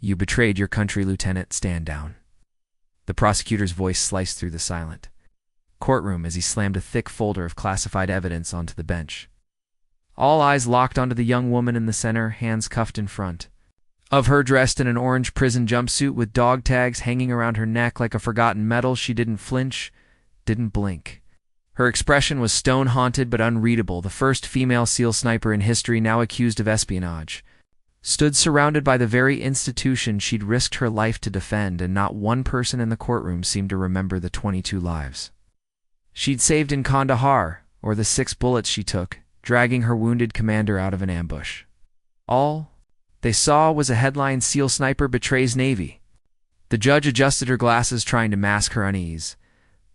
"You betrayed your country, Lieutenant. Stand down." The prosecutor's voice sliced through the silent courtroom as he slammed a thick folder of classified evidence onto the bench. All eyes locked onto the young woman in the center, hands cuffed in front of her, dressed in an orange prison jumpsuit with dog tags hanging around her neck like a forgotten medal. She didn't flinch, didn't blink. Her expression was stone-haunted but unreadable. The first female SEAL sniper in history, now accused of espionage, stood surrounded by the very institution she'd risked her life to defend, and not one person in the courtroom seemed to remember the 22 lives she'd saved in Kandahar, or the 6 bullets she took, dragging her wounded commander out of an ambush. All they saw was a headline: "SEAL Sniper Betrays Navy." The judge adjusted her glasses, trying to mask her unease,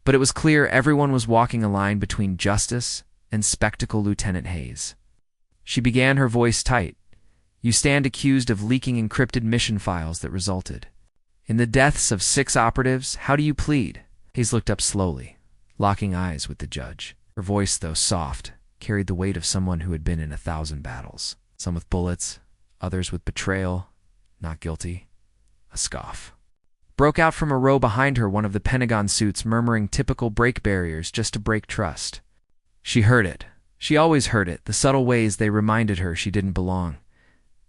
but it was clear everyone was walking a line between justice and spectacle. "Lieutenant Hayes," she began, her voice tight, "you stand accused of leaking encrypted mission files that resulted in the deaths of 6 operatives. How do you plead?" Hayes looked up slowly, locking eyes with the judge. Her voice, though soft, carried the weight of someone who had been in 1,000 battles, some with bullets, others with betrayal. "Not guilty." A scoff broke out from a row behind her, one of the Pentagon suits murmuring typical break barriers just to break trust. She heard it. She always heard it, the subtle ways they reminded her she didn't belong.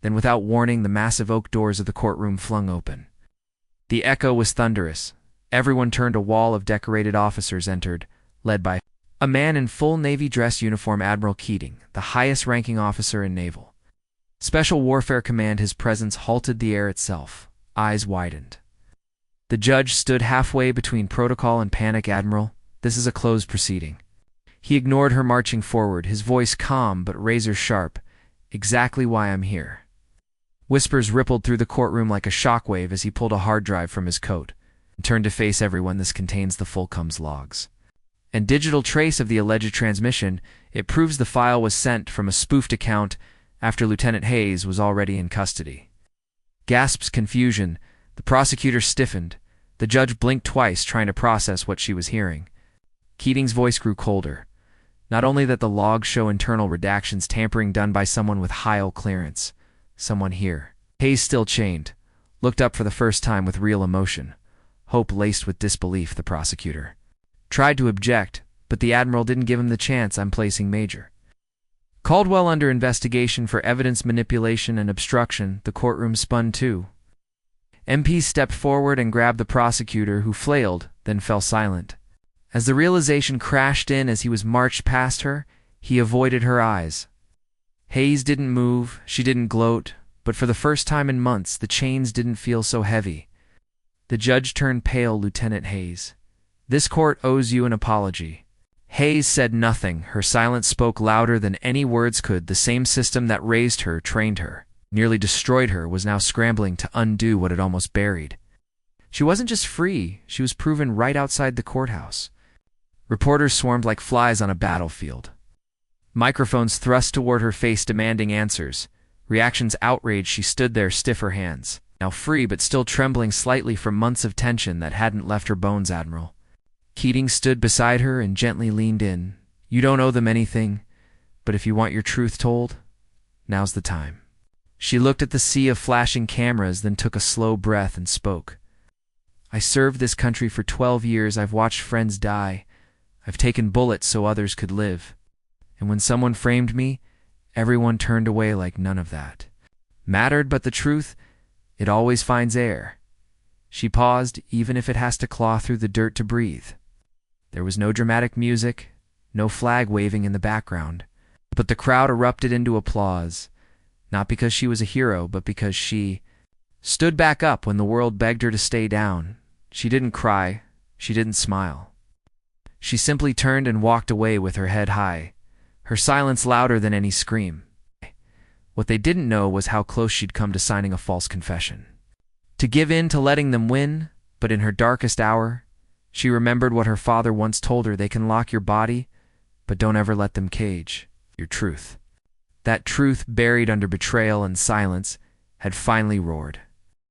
Then, without warning, the massive oak doors of the courtroom flung open. The echo was thunderous. Everyone turned. A wall of decorated officers entered, led by a man in full Navy dress uniform, Admiral Keating, the highest-ranking officer in Naval Special Warfare Command. His presence halted the air itself. Eyes widened. The judge stood halfway between protocol and panic. "Admiral, this is a closed proceeding." He ignored her, marching forward, his voice calm but razor-sharp. "Exactly why I'm here." Whispers rippled through the courtroom like a shockwave as he pulled a hard drive from his coat and turned to face everyone. "This contains the full CUMS logs and digital trace of the alleged transmission. It proves the file was sent from a spoofed account after Lieutenant Hayes was already in custody." Gasps, confusion. The prosecutor stiffened. The judge blinked twice, trying to process what she was hearing. Keating's voice grew colder. "Not only that the logs show internal redactions, tampering done by someone with high clearance. Someone here." Hayes, still chained, looked up for the first time with real emotion, hope laced with disbelief. The prosecutor tried to object, but the Admiral didn't give him the chance. "I'm placing Major Caldwell under investigation for evidence manipulation and obstruction." The courtroom spun too. MPs stepped forward and grabbed the prosecutor, who flailed, then fell silent. As the realization crashed in as he was marched past her, he avoided her eyes. Hayes didn't move, she didn't gloat, but for the first time in months, the chains didn't feel so heavy. The judge turned pale. "Lieutenant Hayes, this court owes you an apology." Hayes said nothing. Her silence spoke louder than any words could. The same system that raised her, trained her, nearly destroyed her, was now scrambling to undo what it almost buried. She wasn't just free, she was proven right outside the courthouse. Reporters swarmed like flies on a battlefield. Microphones thrust toward her face, demanding answers. Reactions outraged. She stood there, stiff, her hands now free but still trembling slightly from months of tension that hadn't left her bones. "Admiral." Keating stood beside her and gently leaned in. "You don't owe them anything, but if you want your truth told, now's the time." She looked at the sea of flashing cameras, then took a slow breath and spoke. "I served this country for 12 years. I've watched friends die. I've taken bullets so others could live. And when someone framed me, everyone turned away like none of that mattered. But the truth, it always finds air." She paused, "even if it has to claw through the dirt to breathe." There was no dramatic music, no flag waving in the background, but the crowd erupted into applause. Not because she was a hero, but because she stood back up when the world begged her to stay down. She didn't cry. She didn't smile. She simply turned and walked away with her head high, her silence louder than any scream. What they didn't know was how close she'd come to signing a false confession. To give in to letting them win, but in her darkest hour, she remembered what her father once told her: "They can lock your body, but don't ever let them cage your truth." That truth, buried under betrayal and silence, had finally roared.